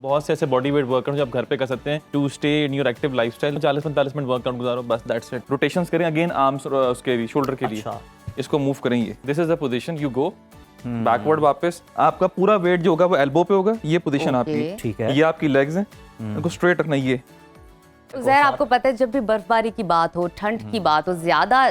बहुत से ऐसे बॉडी वेट वर्कआउट जो आप घर पे कर सकते हैं to stay in your active lifestyle. 40-45 minute workout गुजारो, बस दैट्स इट। रोटेशंस करें अगेन आर्म्स उसके भी शोल्डर के लिए। अच्छा। इसको मूव करेंगे, this is the position, you go backward वापस। आपका पूरा वेट जो होगा वो एल्बो पे होगा, ये पोजीशन आपकी, ठीक है। ये आपकी लेग्स हैं, इनको स्ट्रेट रखना। ये ज़हर, आपको पता है जब भी बर्फबारी की बात हो, ठंड की बात हो, ज्यादा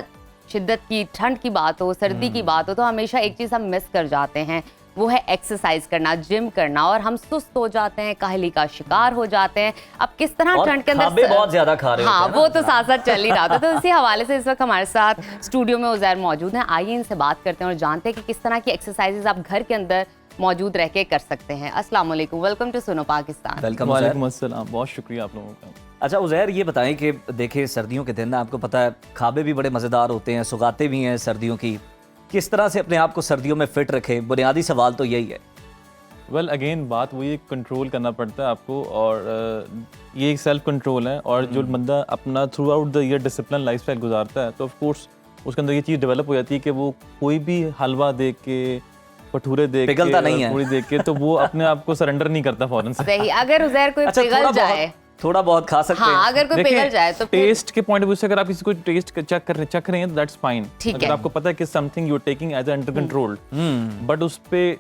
शिद्दत की ठंड की बात हो, सर्दी की बात हो, तो हमेशा एक चीज हम मिस कर जाते हैं, वो है एक्सरसाइज करना, जिम करना, और हम सुस्त हो जाते हैं, काहली का शिकार हो जाते हैं। अब किस तरह ठंड के अंदर बहुत ज्यादा खा रहे हाँ, होते हैं वो ना? तो साथ साथ चल ही रहा था। तो इसी हवाले से इस वक्त हमारे साथ स्टूडियो में उज़ैर मौजूद हैं। आइए इनसे बात करते हैं और जानते हैं कि किस तरह की एक्सरसाइजेज आप घर के अंदर मौजूद रह के कर सकते हैं। अस्सलाम वालेकुम, वेलकम टू सुनो पाकिस्तान। वेलकम। वालेकुम अस्सलाम, बहुत शुक्रिया आप लोगों का। अच्छा उज़ैर, ये बताएं कि देखिए सर्दियों के दिन आपको पता है खाबे भी बड़े मज़ेदार होते हैं, सुगाते भी हैं सर्दियों की। किस तरह से अपने आप को सर्दियों में फिट रखें, बुनियादी सवाल तो यही है। वेल अगेन बात वही कंट्रोल करना पड़ता है आपको, और ये एक सेल्फ कंट्रोल है। और जो बंदा अपना throughout the year discipline lifestyle गुजारता है, तो ऑफ कोर्स उसके अंदर ये चीज़ डेवलप हो जाती है कि वो कोई भी हलवा देख के, भटूरे देख पिघलता के, नहीं है। पूरी देख के, तो वो अपने आप को सरेंडर नहीं करता फौरन से। सही, अगर उज़ैर कोई पिघल जाए, थोड़ा बहुत खा सकते हैं। हाँ, अगर कोई पिघल जाए तो फिर टेस्ट के पॉइंट ऑफ व्यू से अगर आप किसी को टेस्ट चेक कर रहे हैं, दैट्स फाइन। ठीक अगर है। आपको पता है कि something you are taking as under control, but उस पे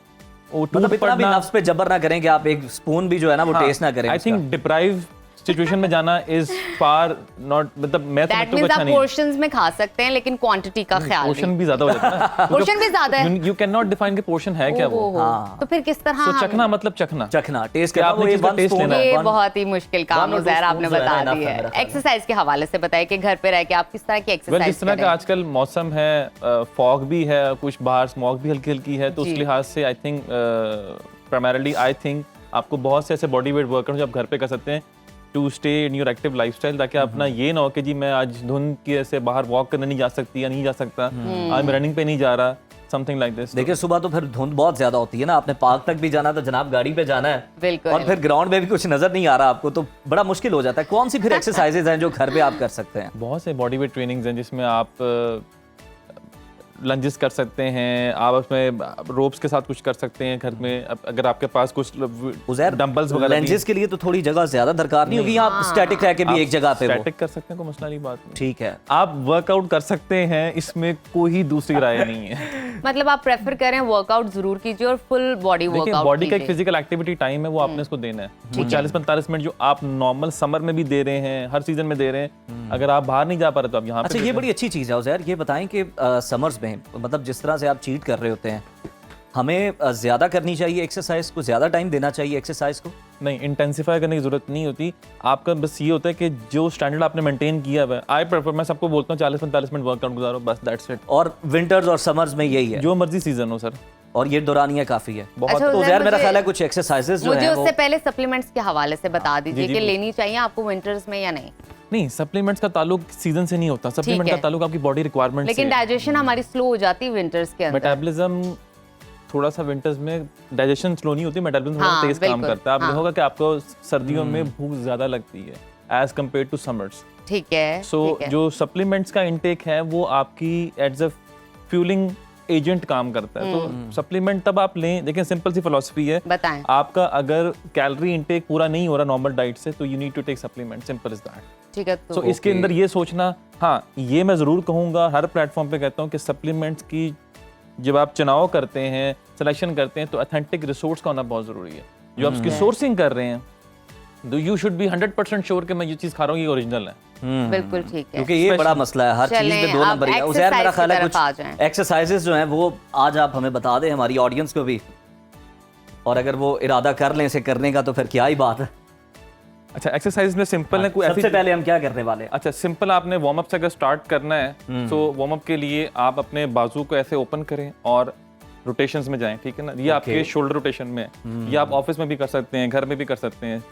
वो मतलब इतना भी नफ्स पे जबर ना करें कि आप एक स्पून भी जो है ना वो टेस्ट ना करें। आई थिंक डिप्राइव सिचुएशन में जाना इज फार नॉट, मतलब मैं दैट समझता हूं मींस अच्छा आप नहीं। पोर्शंस में खा सकते हैं, लेकिन क्वांटिटी का ख्याल पोर्शन भी ज्यादा हो जाता है ना। पोर्शन भी ज्यादा है। यू कैन नॉट डिफाइन कि पोर्शन है क्या वो। हाँ। तो फिर किस तरह सो हम- चखना मतलब चखना। चखना टेस्ट कि करना, आपने वो चीज़ का one taste spoon लेना है, है। ये one- बहुत ही मुश्किल काम one or two उज़ैर आपने spoons जो है बता enough दी है है। मेरा ख्याल। एक्सरसाइज के हवाले से बताइए कि घर पे रह के आप किस तरह की वेल एक्सरसाइज जिस तरह का आजकल मौसम है, फॉग भी है, कुछ बाहर स्मॉग भी हल्की हल्की है, तो उस जी। लिहाज से I think primarily I think आपको बहुत से ऐसे बॉडी वेट वर्कआउट जो आप घर पे कर सकते हैं to stay in your active lifestyle, ताकि अपना ये ना हो कि जी मैं आज धुंध की ऐसे बाहर वॉक करने नहीं जा सकती या नहीं जा सकता, आज मैं रनिंग पे नहीं जा रहा, समथिंग लाइक दिस। देखिए सुबह तो फिर धुंध बहुत ज्यादा होती है ना, आपने पार्क तक भी जाना है तो जनाब गाड़ी पे जाना है, बिल्कुल। और फिर ग्राउंड में भी कुछ नजर नहीं आ रहा आपको, तो बड़ा मुश्किल हो जाता है। कौन सी फिर एक्सरसाइजेज हैं जो घर पे आप कर सकते हैं? बहुत से बॉडी वेट ट्रेनिंग्स हैं जिसमें आप लंजेस कर सकते हैं, आप उसमें रोप्स के साथ कुछ कर सकते हैं घर में। अगर आपके पास कुछ उज़ैर, डंबल्स वगैरह भी- लेंजेस के लिए तो थोड़ी जगह ज्यादा दरकार नहीं होगी, आप स्टैटिक रह के भी एक जगह पे वो। स्टैटिक कर सकते हैं, कोई मसला नहीं बात नहीं। ठीक है। आप वर्कआउट कर सकते हैं, इसमें कोई दूसरी राय नहीं है। मतलब आप प्रेफर करें वर्कआउट जरूर कीजिए और फुल बॉडी देखिए वर्कआउट बॉडी का एक कीजिए। फिजिकल एक्टिविटी टाइम है, वो आपने इसको देना है। वो 40-45 मिनट जो आप नॉर्मल समर में भी दे रहे हैं, हर सीजन में दे रहे हैं, अगर आप बाहर नहीं जा पा रहे तो आप यहाँ पे अच्छा, ये बड़ी अच्छी चीज़ है उज़ैर। ये बताएं कि समर्स में मतलब जिस तरह से आप चीट कर रहे होते हैं, हमें ज़्यादा करनी चाहिए एक्सरसाइज को, ज़्यादा टाइम देना चाहिए एक्सरसाइज को? नहीं, इंटेंसिफाई करने की जरूरत नहीं होती। आपका बस ये होता है कि जो स्टैंडर्ड आपने मेंटेन किया हुआ है, आई प्रेफर, मैं सबको बोलता हूँ 40-45 मिनट वर्कआउट गुजारो, बस दैट्स इट। और विंटर्स और समर्स में यही है, जो मर्जी सीजन हो सर, और ये दौरानिया काफ़ी है। बहुत अच्छा, तो उज़ैर, उज़ैर मेरा मुझे- ख्याल है कुछ एक्सरसाइजेज जो मुझे हैं उससे वो पहले सप्लीमेंट्स के हवाले से बता दीजिए जी, कि जी। लेनी चाहिए आपको विंटर्स में या नहीं। नहीं, सप्लीमेंट्स का ताल्लुक सीजन से नहीं होता, सप्लीमेंट है। का ताल्लुक आपकी बॉडी रिक्वायरमेंट से। लेकिन डाइजेशन हमारी स्लो हो जाती है विंटर्स के अंदर। मेटाबॉलिज्म थोड़ा सा विंटर्स में डाइजेशन स्लो नहीं होती, मेटाबॉलिज्म थोड़ा हाँ, तेज काम बिल्कुल, करता है। आप हाँ। देखोगे कि आपको सर्दियों में भूख ज्यादा लगती है एज कम्पेयर टू समर्स। ठीक है। सो ठीक है। जो सप्लीमेंट्स का इनटेक है वो आपकी एज अ फ्यूलिंग एजेंट काम करता है। तो सप्लीमेंट तब आप लें, देखिए सिंपल सी फिलॉसफी है, बताएं। आपका अगर कैलोरी इनटेक पूरा नहीं हो रहा नॉर्मल डाइट से, तो you need to take supplement, simple is that. ठीक है। सो तो इसके अंदर ये सोचना, हाँ ये मैं ज़रूर कहूँगा, हर प्लेटफॉर्म पे कहता हूँ कि सप्लीमेंट्स की जब आप चुनाव करते हैं, सिलेक्शन करते हैं, तो ऑथेंटिक रिसोर्स का होना बहुत ज़रूरी है। जो आप उसकी सोर्सिंग कर रहे हैं, तो यू शुड बी 100% श्योर कि मैं ये चीज़ खा रहा हूँ, ये ओरिजिनल है। बिल्कुल ठीक है। क्योंकि ये बड़ा मसला है, हर चीज चलें, में दो अब नंबर ही है। उज़ैर मेरा exercise ख्याल है की कुछ तरफ आ जाएं। एक्सरसाइजेज जो हैं वो आज आप हमें बता दें, हमारी ऑडियंस को भी, और अगर वो इरादा कर लें इसे करने का तो फिर क्या ही बात है। अच्छा, एक्सरसाइज में सिंपल है, कोई ऐसी सबसे पहले हम क्या करने वाले हैं? अच्छा सिंपल, आपने वार्म अप से अगर स्टार्ट करना है, तो वार्म अप के लिए आप अपने बाजू को ऐसे ओपन करें और रोटेशंस में जाएं, ठीक है ना। ये आपके शोल्डर रोटेशन में है, ये आप ऑफिस में भी कर सकते हैं, घर में भी कर सकते हैं,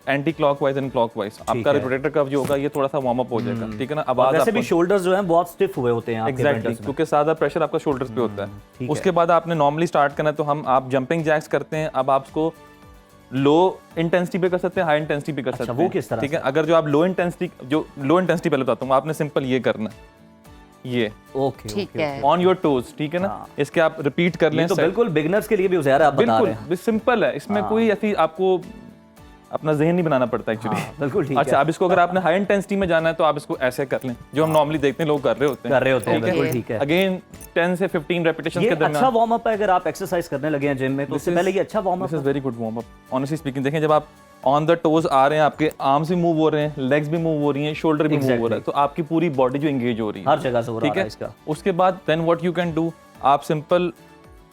एंटी क्लॉकवाइज एंड क्लॉकवाइज। आपका रोटेटर कफ जो होगा ये थोड़ा सा वार्म अप हो जाएगा, ठीक है ना। अब वैसे भी शोल्डर्स जो हैं बहुत स्टिफ हुए होते हैं आपके एग्जैक्टली, winters में। क्योंकि ज्यादा प्रेशर आपका शोल्डर्स पे होता ठीक है। है। उसके बाद आपने नॉर्मली स्टार्ट करना है, तो आप जंपिंग जैक्स करते हैं। अब आप उसको लो इंटेंसिटी पे कर सकते हैं, हाई इंटेंसिटी पे कर सकते हैं। वो किस तरह ठीक है, अगर जो आप लो इंटेंसिटी पहले बताता हूँ, आपने सिंपल ये करना है, ये ओके ठीक है। ऑन योर टोज, ठीक है ना। हाँ। इसके आप रिपीट कर लें, ये तो बिल्कुल बिगिनर्स के लिए भी उज़ैर आप बता रहे हैं। बिल्कुल सिंपल है, इसमें कोई ऐसी आपको अपना जहन नहीं बनाना पड़ता एक्चुअली। बिल्कुल ठीक अच्छा, अब इसको अगर आपने हाई इंटेंसिटी में जाना है तो आप इसको ऐसे कर लें, जो हम नॉर्मली देखते हैं लोग कर रहे होते हैं। बिल्कुल ठीक है। अगेन 10 से 15 रेपिटेशंस ये के दरमियान अच्छा वार्म अप है अगर आप एक्सरसाइज करने लगे हैं जिम में, तो उससे पहले ये अच्छा warm up this is very good warm up. Honestly speaking, देखें जब आप ऑन द टोज आ रहे हैं, आपके आर्म्स भी मूव हो रहे हैं, लेग्स भी मूव हो रही हैं, शोल्डर भी मूव हो रहा है, तो आपकी पूरी बॉडी जो एंगेज हो रही है हर जगह से हो रहा ठीक है है इसका। उसके बाद then what you can do, आप सिंपल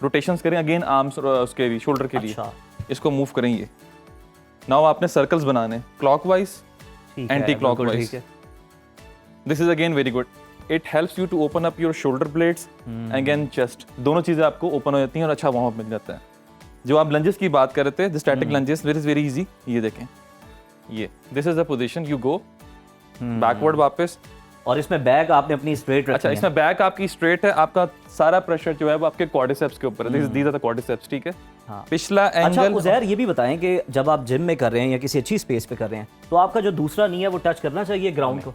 रोटेशंस करें अगेन आर्म्स उसके भी शोल्डर के लिए। अच्छा। इसको मूव करें ये। नाउ आपने सर्कल्स बनाने clockwise, anti clockwise. This is again very good. It helps you to open up your shoulder blades again chest, दोनों चीजें आपको ओपन हो जाती हैं और अच्छा वार्म अप मिल जाता है। जो आप लंजेस की बात कर रहे थे, static lunges, this is very easy. ये देखें, ये this is the position, you go backward वापस। और इसमें बैक आपने अपनी स्ट्रेट रखी अच्छा, है। इसमें बैक आपकी स्ट्रेट है, आपका सारा प्रेशर जो है वो आपके क्वाड्रिसेप्स के ऊपर है। दीज आर द क्वाड्रिसेप्स, ठीक है। हाँ। पिछला अच्छा एंगल उजैर, ये भी बताएं कि जब आप जिम में कर रहे हैं या किसी अच्छी स्पेस पे कर रहे हैं, तो आपका जो दूसरा नी है वो टच करना चाहिए ग्राउंड को?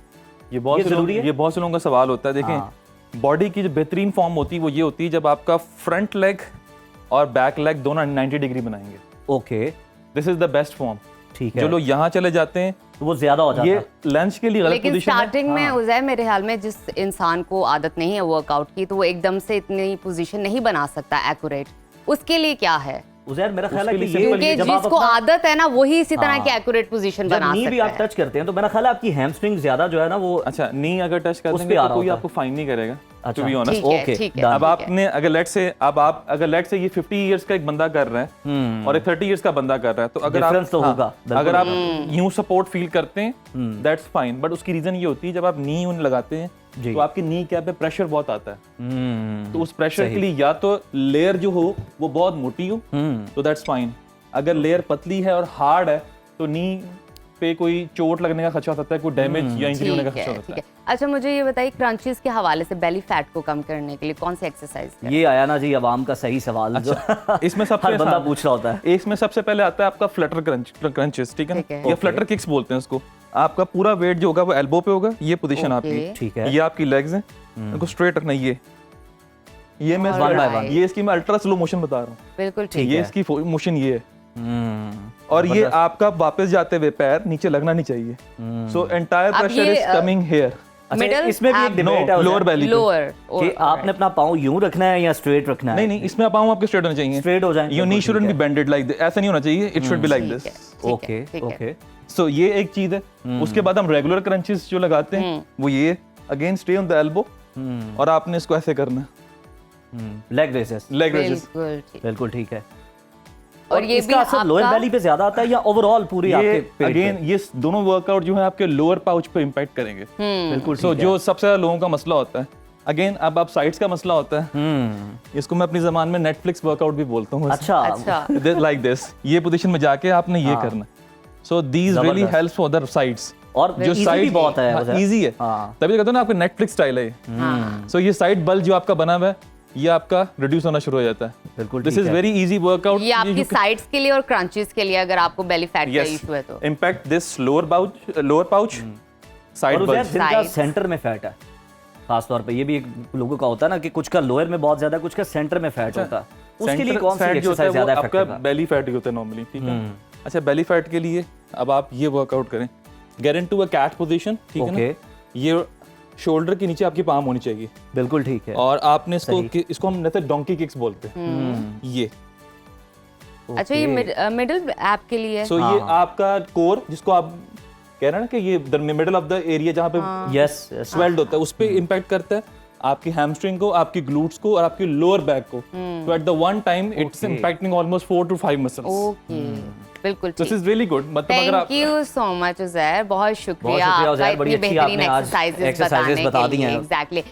ये बहुत ये से लोग, जरूरी है? ये बहुत से लोगों का सवाल होता है। हाँ। देखें, बॉडी की जो बेहतरीन फॉर्म होती है वो ये होती है जब आपका फ्रंट लेग और बैक लेग दोनों 90 डिग्री बनाएंगे। Okay, this is the best form. ठीक है। जो लोग यहाँ चले जाते हैं तो वो ज्यादा हो जाता ये है। लंच के लिए गलत लेकिन पोजीशन है। स्टार्टिंग में उजैर, मेरे ख्याल में जिस इंसान को आदत नहीं है वर्कआउट की, तो वो एकदम से इतनी पोजीशन नहीं बना सकता एक्यूरेट। उसके लिए क्या है? उजैर मेरा ख्याल है उसके कि लिए ये क्योंकि जब आप जिसको अपना आदत है ना, वही इसी तरह हाँ। की एक्यूरेट पोजीशन जब बना नी भी आप सकता है। टच करते हैं, तो मेरा ख्याल है आपकी हैमस्ट्रिंग ज्यादा जो है ना वो अच्छा, नी अगर टच कर उस देंगे पे आ तो रहा कोई होता है। आपको फाइन नहीं करेगा, अच्छा, टू बी ऑनेस्ट। ठीक है, ओके, ठीक है, done। अब आपने अगर लेट से ये 50 इयर्स का एक बंदा कर रहा है और एक 30 इयर्स का बंदा कर रहा है, तो अगर आप Difference तो हाँ, होगा, बिल्कुल। अगर आप यूं सपोर्ट फील करते हैं दैट्स फाइन, बट उसकी रीजन ये होती है जब आप नी उन लगाते हैं जी। तो आपकी नी कैप पे प्रेशर बहुत आता है। तो उस प्रेशर सही। के लिए या तो लेयर जो हो वो बहुत मोटी हो तो दैट्स फाइन। अगर लेयर पतली है और हार्ड है तो नी पे कोई चोट लगने का खतरा हो सकता है, कोई डैमेज या इंजरी होने का ठीक खतरा है, हो सकता ठीक है। है। अच्छा, मुझे ये बताइए, क्रंचेस के हवाले से बेली फैट को कम करने के लिए कौन सी एक्सरसाइज करें? ये आया ना जी अवाम का सही सवाल जो इसमें सबसे हर बंदा आसान- पूछ रहा होता है। इसमें सबसे पहले आता है आपका फ्लटर क्रंचेस, ठीक है ठीक है। ना, या फ्लटर किक्स बोलते हैं उसको। आपका पूरा वेट जो होगा वो एल्बो पे होगा, ये पोजीशन आपकी, ठीक है। ये आपकी लेग्स हैं, इनको स्ट्रेट रखना। ये मैं One by one। ये इसकी मैं अल्ट्रा स्लो मोशन बता रहा हूँ। बिल्कुल ठीक ये है। इसकी मोशन ये है, और ये आपका वापस जाते हुए पैर नीचे लगना नहीं चाहिए। सो एंटायर अब प्रेशर ये, इज कमिंग हियर। अच्छा, Middle इसमें भी एक ab- डिबेट है लोअर बेली लोअर कि आपने अपना पाँव यूं रखना है या स्ट्रेट रखना है? नहीं नहीं, इसमें पाँव आपके स्ट्रेट होने चाहिए, स्ट्रेट हो जाएं। Your knee shouldn't be bended like this, ऐसा नहीं होना चाहिए, it should be like this. Okay okay. So ये एक चीज है। उसके बाद हम रेगुलर क्रंचेस जो लगाते हैं वो ये again stay on the elbow, और आपने इसको ऐसे करना है, लेग रेसेस। Leg raises. बिल्कुल ठीक। बिल्कुल ठीक है। और ये भी इसका असर लोअर आपका बेली पे ज्यादा आता है या ओवरऑल पूरी आपके ये पेट अगेन पे? ये दोनों वर्कआउट जो है आपके लोअर पाउच पे इम्पैक्ट करेंगे। बिल्कुल सो ठीक है। जो सबसे ज्यादा लोगों का मसला होता है, अगेन अब आप साइड्स का मसला होता है, इसको मैं अपनी जबान में नेटफ्लिक्स वर्कआउट भी बोलता हूँ। अच्छा अच्छा लाइक दिस, ये पोजीशन में जाके आपने ये करना। सो दीज रियली जबरदस्त। Helps for the sides. और जो easy साइड भी बहुत है वैसे। इजी है, हाँ। तभी तो कहते हो ना आपका नेटफ्लिक्स स्टाइल है ये। सो ये साइड बल जो आपका बना हुआ है ये आपका रिड्यूस होना शुरू हो जाता है। बिल्कुल दिस ठीक इज है। Very easy workout. ये आपकी साइड्स के लिए और क्रंचेस के लिए, अगर आपको बेली फैट का इशू है तो। Impact this lower pouch side और बल। उधर जिनका Sides। सेंटर में फैट है खास तौर पे, ये भी एक लोगों का होता है ना कि कुछ का लोअर में बहुत ज्यादा, कुछ का सेंटर में फैट होता है, उसके लिए कौन सी फैट जो होता है एक्सरसाइज वो ज्यादा आपका इफेक्टिव है? बेली फैट ही होता है नॉर्मली, ठीक है। अच्छा, बेली फैट के लिए अब आप ये वर्कआउट करें, get into a cat position, ठीक है ओके, ना। ये शोल्डर के नीचे आपकी पाम होनी चाहिए, बिल्कुल ठीक है। और आपने इसको हम जैसे डोंकी किक्स बोलते हैं, ये। अच्छा, ये मिडिल ऐप के लिए सो ये आपका कोर, जिसको आप कह रहे हैं ना कि ये the middle of the area जहाँ पे यस स्वेल्ड होता है, उस पे इम्पैक्ट करता है आपकी हैमस्ट्रिंग को, आपकी ग्लूट्स को और आपकी लोअर बैक को। तो at the one time it's impacting almost 4 to 5 muscles. Okay, बिल्कुल दिस ठीक। Is really good. मतलब अगर आप thank you so much Uzair, बहुत शुक्रिया उजैर, आपका बड़ी इतनी अच्छी बेहतरीन आपने आज एक्सरसाइजेस exercises बताने बता के दी लिए। हैं। एग्जैक्टली।